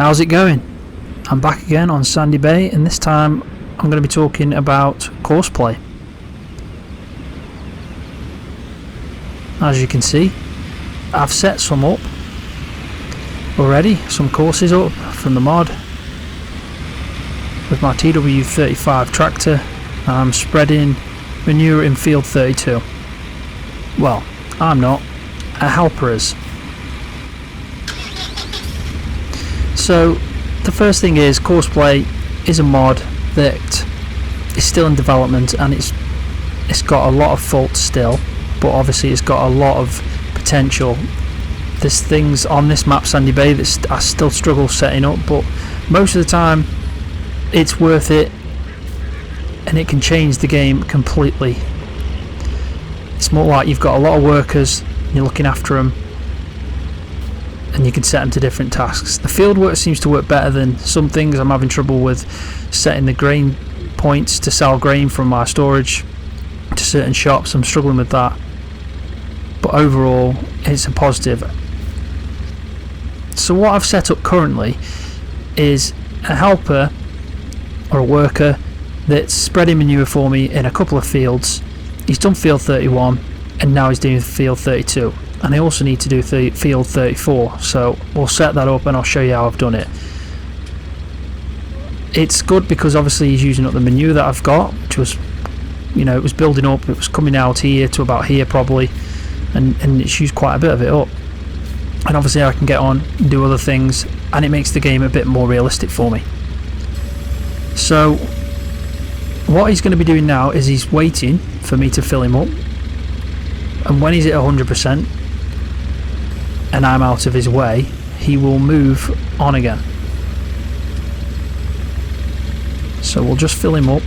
How's it going? I'm back again on Sandy Bay, and this time I'm going to be talking about Courseplay. As you can see, I've set some up already, some courses up from the mod with my TW35 tractor, and I'm spreading manure in field 32. Well, I'm not, a helper is. So the first thing is, Courseplay is a mod that is still in development, and it's got a lot of faults still, but obviously it's got a lot of potential. There's things on this map, Sandy Bay, that I still struggle setting up, but most of the time it's worth it, and it can change the game completely. It's more like you've got a lot of workers, you're looking after them, and you can set them to different tasks. The field work seems to work better than some things. I'm having trouble with setting the grain points to sell grain from my storage to certain shops. I'm struggling with that, but overall it's a positive. So what I've set up currently is a helper or a worker that's spreading manure for me in a couple of fields. He's done field 31 and now he's doing field 32, and I also need to do field 34, so we'll set that up and I'll show you how I've done it. It's good because obviously he's using up the manure that I've got, which was, you know, it was building up, it was coming out here to about here probably, and it's used quite a bit of it up. And obviously I can get on and do other things, and it makes the game a bit more realistic for me. So what he's going to be doing now is he's waiting for me to fill him up, and when he's at 100% and I'm out of his way, he will move on again. So we'll just fill him up.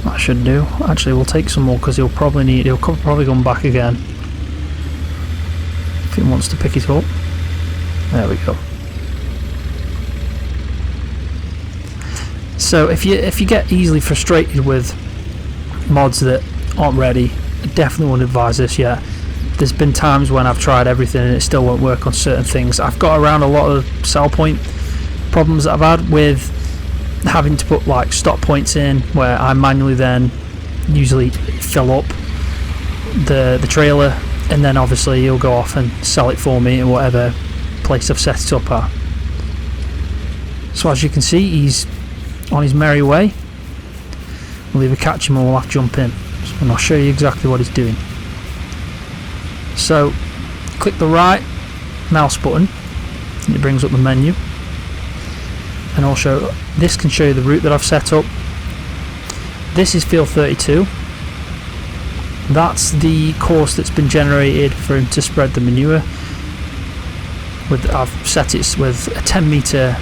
That should do. Actually, we'll take some more because he'll probably come back again if he wants to pick it up. There we go. So if you get easily frustrated with mods that aren't ready, I definitely wouldn't advise this yet. There's been times when I've tried everything and it still won't work on certain things. I've got around a lot of sell point problems that I've had with having to put like stop points in, where I manually then usually fill up the trailer, and then obviously he'll go off and sell it for me in whatever place I've set it up at. So as you can see, he's on his merry way. We'll either catch him or we'll have to jump in, and I'll show you exactly what he's doing. So click the right mouse button and it brings up the menu, and also this can show you the route that I've set up. This is field 32. That's the course that's been generated for him to spread the manure. I've set it with a 10 metre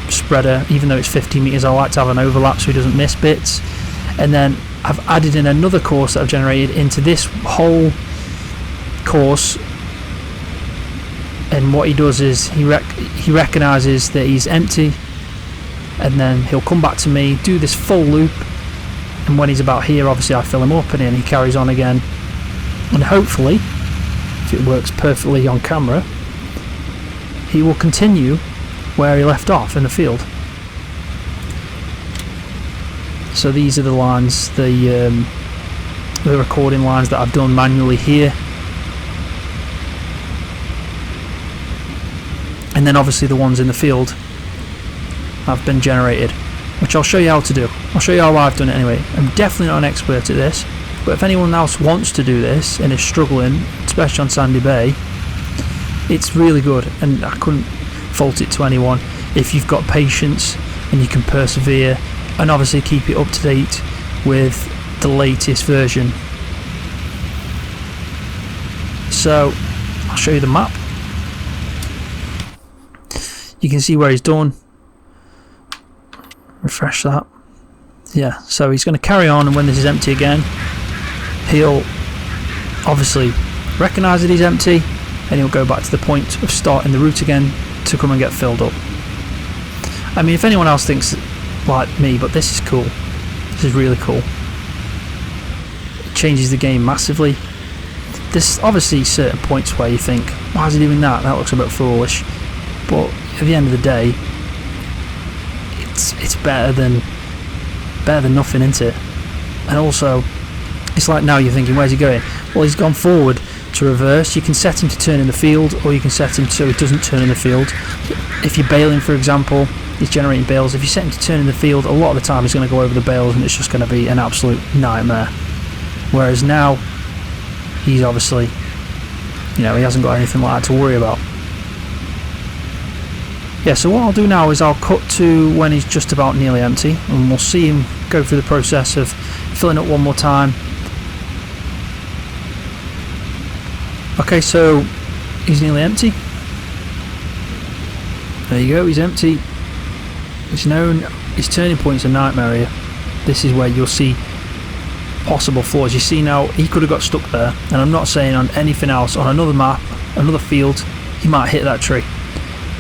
spreader, even though it's 50 metres. I like to have an overlap so he doesn't miss bits. And then I've added in another course that I've generated into this whole course, and what he does is he recognises that he's empty, and then he'll come back to me, do this full loop, and when he's about here obviously I fill him up, and then he carries on again, and hopefully, if it works perfectly on camera, he will continue where he left off in the field. So these are the lines, the recording lines that I've done manually here, and then obviously the ones in the field have been generated, which I'll show you how to do. I'll show you how I've done it anyway. I'm definitely not an expert at this, but if anyone else wants to do this and is struggling, especially on Sandy Bay, it's really good, and I couldn't fault it to anyone if you've got patience and you can persevere and obviously keep it up to date with the latest version. So I'll show you the map. You can see where he's done. Refresh that. Yeah, so he's going to carry on, and when this is empty again, he'll obviously recognise that he's empty, and he'll go back to the point of starting the route again to come and get filled up. I mean, if anyone else thinks like me, but this is cool. This is really cool. It changes the game massively. There's obviously certain points where you think, why is he doing that? That looks a bit foolish. But at the end of the day, it's better than nothing, isn't it? And also, it's like now you're thinking, where's he going? Well, he's gone forward to reverse. You can set him to turn in the field, or you can set him so he doesn't turn in the field. If you're bailing, for example, he's generating bales. If you set him to turn in the field, a lot of the time he's going to go over the bales and it's just going to be an absolute nightmare. Whereas now, he's obviously, he hasn't got anything like that to worry about. Yeah, so what I'll do now is I'll cut to when he's just about nearly empty, and we'll see him go through the process of filling up one more time. Okay, so he's nearly empty. There you go, he's empty. It's known his turning point's a nightmare here. This is where you'll see possible flaws. You see now, he could have got stuck there, and I'm not saying on anything else, on another map, another field, he might hit that tree.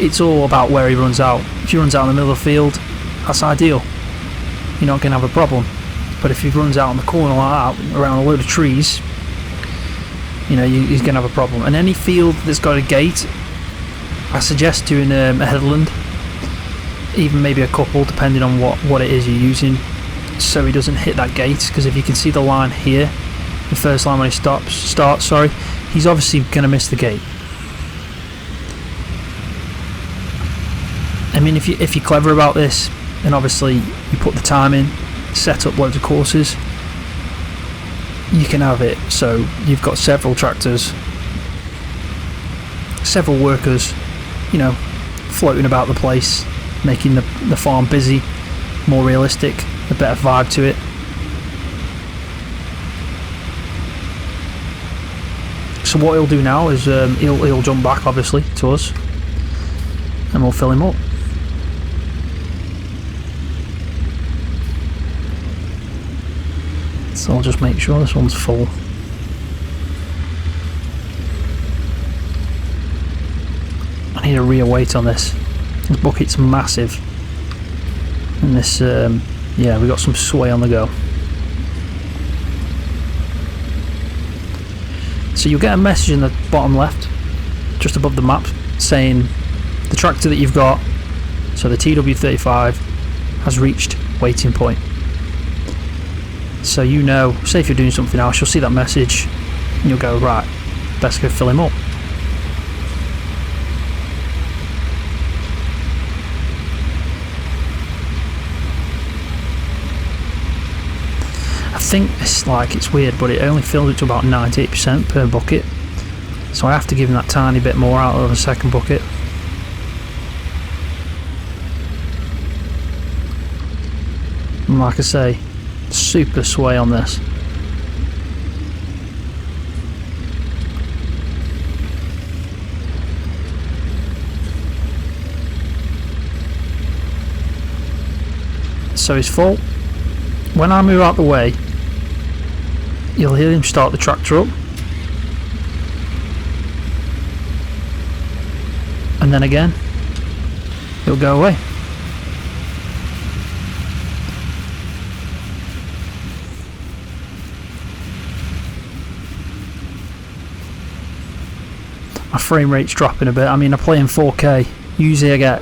It's all about where he runs out. If he runs out in the middle of the field, that's ideal. You're not going to have a problem. But if he runs out in the corner like that, around a load of trees, he's going to have a problem. And any field that's got a gate, I suggest doing a headland, even maybe a couple, depending on what it is you're using, so he doesn't hit that gate. Because if you can see the line here, the first line when he starts, he's obviously going to miss the gate. I mean, if you're clever about this, and obviously you put the time in, set up loads of courses, you can have it so you've got several tractors, several workers, floating about the place, making the farm busy, more realistic, a better vibe to it. So what he'll do now is he'll jump back obviously to us, and we'll fill him up. So I'll just make sure this one's full. I need a rear weight on this. This bucket's massive. And this, we got some sway on the go. So you'll get a message in the bottom left, just above the map, saying the tractor that you've got, so the TW35, has reached waiting point. So say if you're doing something else, you'll see that message and you'll go, right, let's go fill him up. I think it's weird, but it only fills it to about 98% per bucket. So I have to give him that tiny bit more out of the second bucket. And like I say, super sway on this. So he's full. When I move out the way, you'll hear him start the tractor up, and then again he'll go away. My frame rate's dropping a bit. I mean, I play in 4K. Usually I get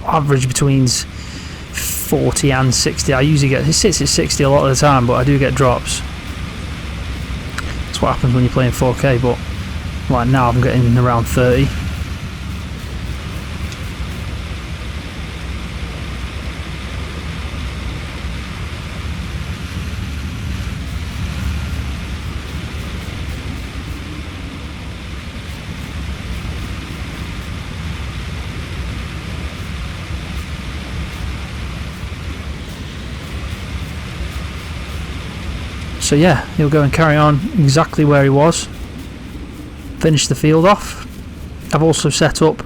average between 40 and 60. It sits at 60 a lot of the time, but I do get drops. That's what happens when you play in 4K, but like now I'm getting around 30. So yeah, he'll go and carry on exactly where he was, finish the field off. I've also set up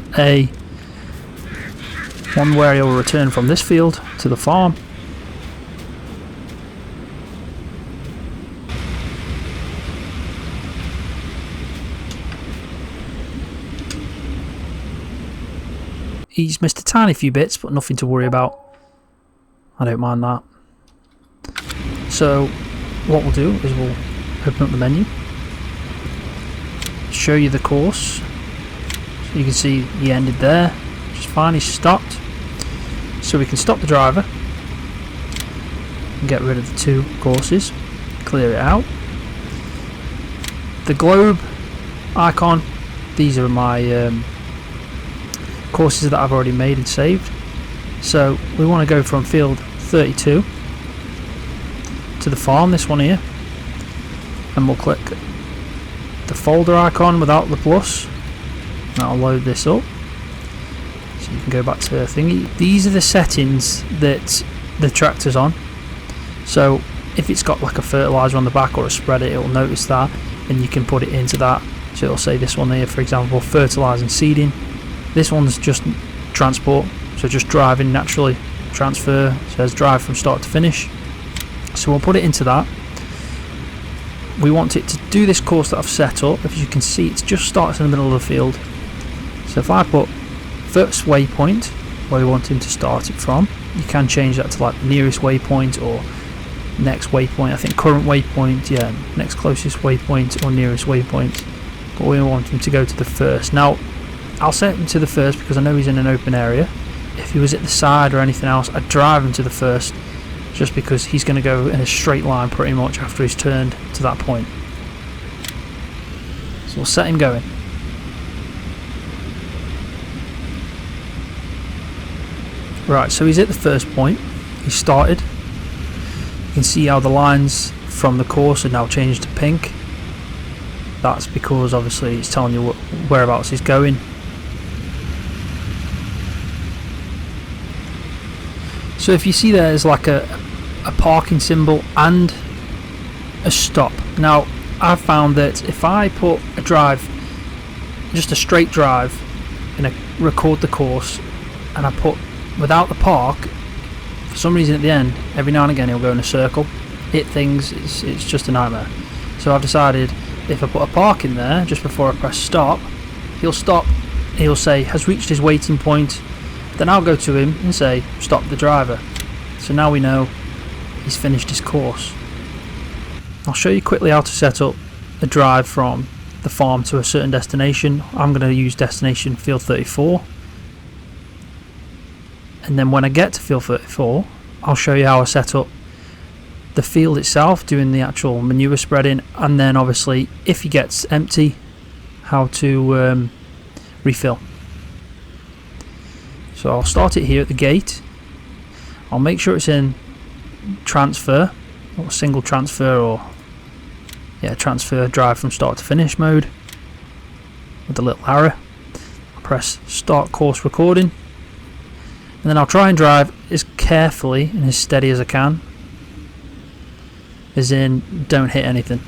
one where he'll return from this field to the farm. He's missed a tiny few bits, but nothing to worry about. I don't mind that. So what we'll do is we'll open up the menu, show you the course. So you can see he ended there, which is fine, he's stopped. So we can stop the driver and get rid of the 2 courses, clear it out. The globe icon, these are my courses that I've already made and saved. So we want to go from field 32 to the farm, this one here, and we'll click the folder icon without the plus. That'll load this up, so you can go back to thingy. These are the settings that the tractor's on. So if it's got like a fertilizer on the back or a spreader, it will notice that, and you can put it into that. So it'll say this one here, for example, fertilizer and seeding. This one's just transport, so just driving naturally. Transfer, says drive from start to finish. So we'll put it into that. We want it to do this course that I've set up. As you can see, it just starts in the middle of the field. So if I put first waypoint where we want him to start it from, you can change that to like the nearest waypoint or next waypoint. I think current waypoint, yeah, next closest waypoint or nearest waypoint. But we want him to go to the first. Now I'll set him to the first because I know he's in an open area. If he was at the side or anything else, I'd drive him to the first, just because he's going to go in a straight line pretty much after he's turned to that point. So we'll set him going. Right, so he's at the first point. He started. You can see how the lines from the course are now changed to pink. That's because obviously it's telling you whereabouts he's going. So if you see there's like a parking symbol and a stop. Now I've found that if I put a drive, just a straight drive, and I record the course and I put without the park, for some reason at the end, every now and again he'll go in a circle, hit things, it's just a nightmare. So I've decided if I put a park in there just before I press stop, he'll stop, he'll say has reached his waiting point. Then I'll go to him and say stop the driver. So now we know he's finished his course. I'll show you quickly how to set up a drive from the farm to a certain destination. I'm going to use destination field 34, and then when I get to field 34 I'll show you how I set up the field itself, doing the actual manure spreading, and then obviously if he gets empty, how to refill. So I'll start it here at the gate. I'll make sure it's in transfer, or single transfer, or transfer drive from start to finish mode with the little arrow. I'll press start course recording, and then I'll try and drive as carefully and as steady as I can, as in don't hit anything.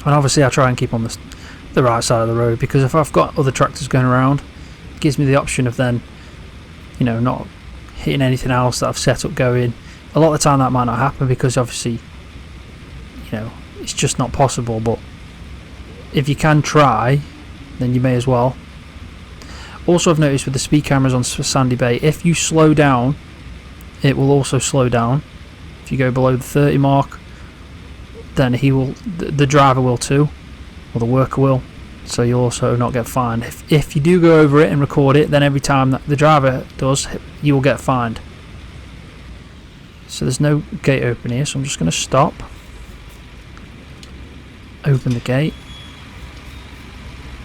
And obviously I try and keep on the right side of the road, because if I've got other tractors going around, it gives me the option of then, you know, not hitting anything else that I've set up going. A lot of the time that might not happen because obviously, you know, it's just not possible, but if you can try, then you may as well. Also, I've noticed with the speed cameras on Sandy Bay, if you slow down, it will also slow down. If you go below the 30 mark, then the driver will too, or the worker will, so you'll also not get fined. If you do go over it and record it, then every time that the driver does, you will get fined. So there's no gate open here, so I'm just going to stop, open the gate.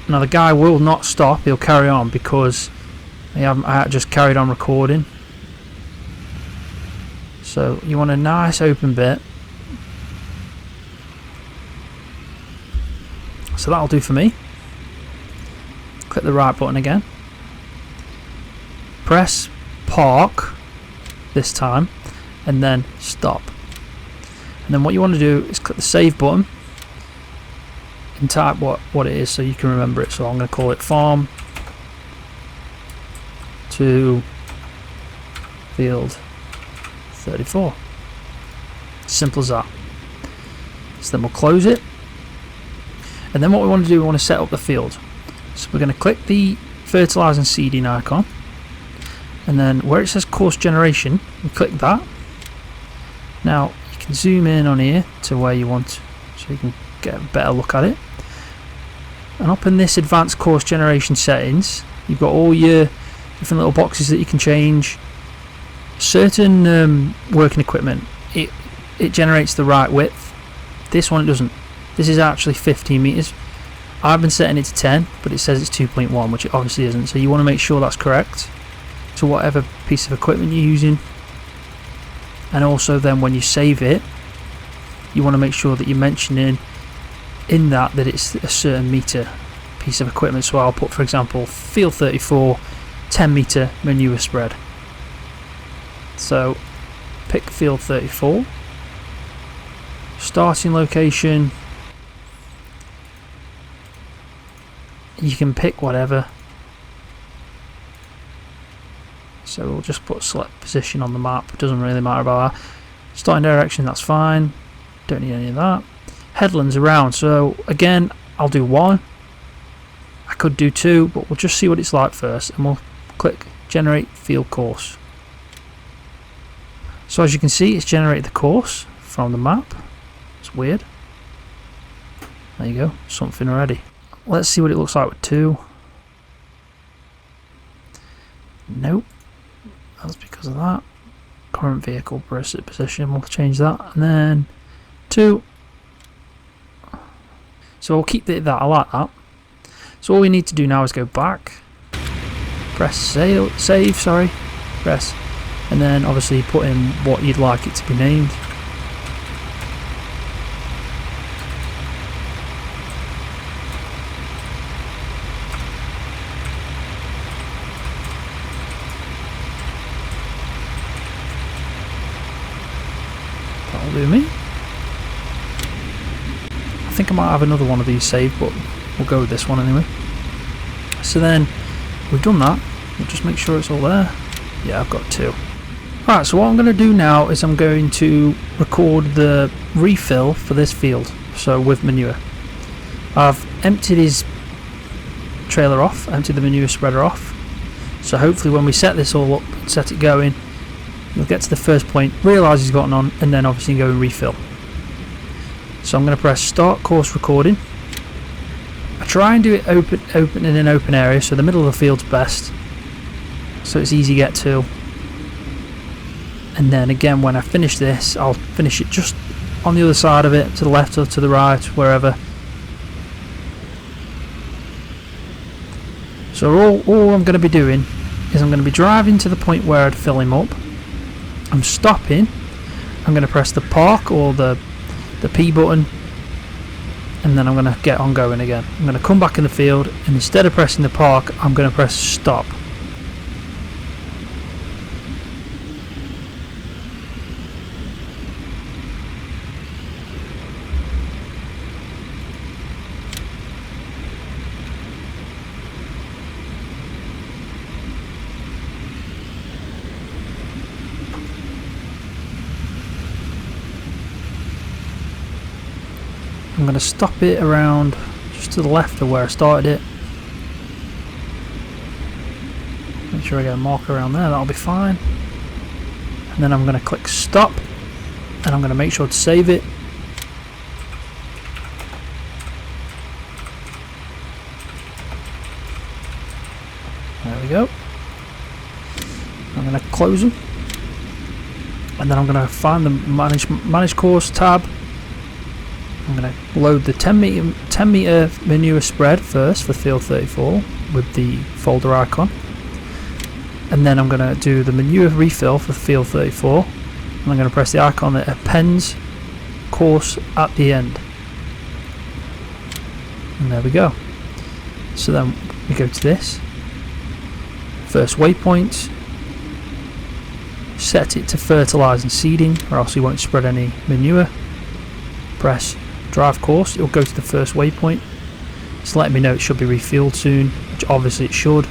Now the guy will not stop, he'll carry on because I just carried on recording. So you want a nice open bit. So that'll do for me. Click the right button again. Press park this time, and then stop. And then what you want to do is click the save button and type what it is so you can remember it. So I'm going to call it farm to field 34. Simple as that. So then we'll close it. And then what we want to do, we want to set up the field. So we're going to click the fertilizer and seeding icon, and then where it says course generation, we click that. Now you can zoom in on here to where you want, so you can get a better look at it. And up in this advanced course generation settings, you've got all your different little boxes that you can change. Certain working equipment, it generates the right width. This one it doesn't. This is actually 15 meters. I've been setting it to 10, but it says it's 2.1, which it obviously isn't. So you want to make sure that's correct to whatever piece of equipment you're using. And also then when you save it, you want to make sure that you're mentioning in that it's a certain meter piece of equipment. So I'll put, for example, field 34, 10 meter manure spread. So pick field 34, starting location, you can pick whatever. So we'll just put select position on the map, it doesn't really matter about that. Starting direction, that's fine, don't need any of that. Headlands around, so again I'll do 1, I could do 2, but we'll just see what it's like first, and we'll click generate field course. So as you can see, it's generated the course from the map. It's weird. There you go, something already. Let's see what it looks like with 2. Nope, that's because of that. Current vehicle position, we'll change that, and then 2. So we'll keep it that, I like that. So all we need to do now is go back, press save, press, and then obviously put in what you'd like it to be named. That'll do me. I think I might have another one of these saved, but we'll go with this one anyway. So then we've done that, we'll just make sure it's all there. Yeah, I've got 2. Right, so what I'm going to do now is I'm going to record the refill for this field, so with manure. I've emptied his trailer off, emptied the manure spreader off, so hopefully when we set this all up, set it going, you'll get to the first point, realise he's gotten on, and then obviously go and refill. So I'm going to press start course recording. I try and do it open in an open area, so the middle of the field's best, so it's easy to get to. And then again, when I finish this, I'll finish it just on the other side of it, to the left or to the right, wherever. So all I'm going to be doing is I'm going to be driving to the point where I'd fill him up. I'm stopping, I'm going to press the park or the P button, and then I'm going to get on going again. I'm going to come back in the field, and instead of pressing the park, I'm going to press stop. I'm going to stop it around just to the left of where I started it. Make sure I get a marker around there, that'll be fine. And then I'm going to click stop, and I'm going to make sure to save it. There we go. I'm going to close them, and then I'm going to find the manage course tab. I'm going to load the 10 meter manure spread first for field 34 with the folder icon, and then I'm going to do the manure refill for field 34, and I'm going to press the icon that appends course at the end, and there we go. So then we go to this first waypoint, set it to fertilise and seeding, or else you won't spread any manure. Press drive course, it will go to the first waypoint. It's letting me know it should be refueled soon, which obviously it should.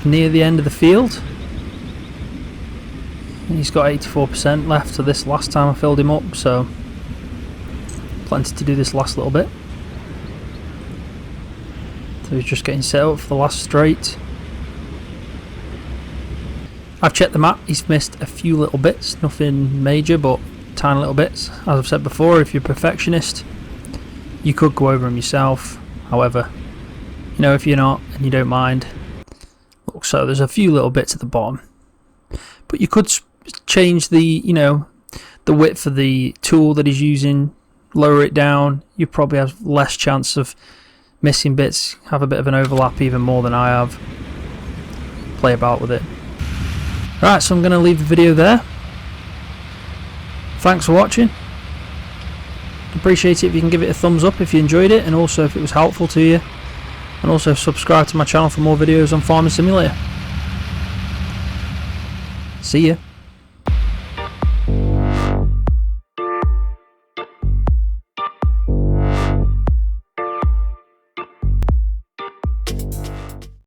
near the end of the field. And he's got 84% left to this last time I filled him up, so plenty to do this last little bit. So he's just getting set up for the last straight. I've checked the map, he's missed a few little bits, nothing major but tiny little bits. As I've said before, if you're a perfectionist, you could go over them yourself. However, you know, if you're not and you don't mind, look, so there's a few little bits at the bottom, but you could change the, you know, the width of the tool that he's using, lower it down. You probably have less chance of missing bits, have a bit of an overlap even more than I have. Play about with it. Right, so I'm going to leave the video there. Thanks for watching. Appreciate it if you can give it a thumbs up if you enjoyed it, and also if it was helpful to you, and also subscribe to my channel for more videos on Farming Simulator. See ya.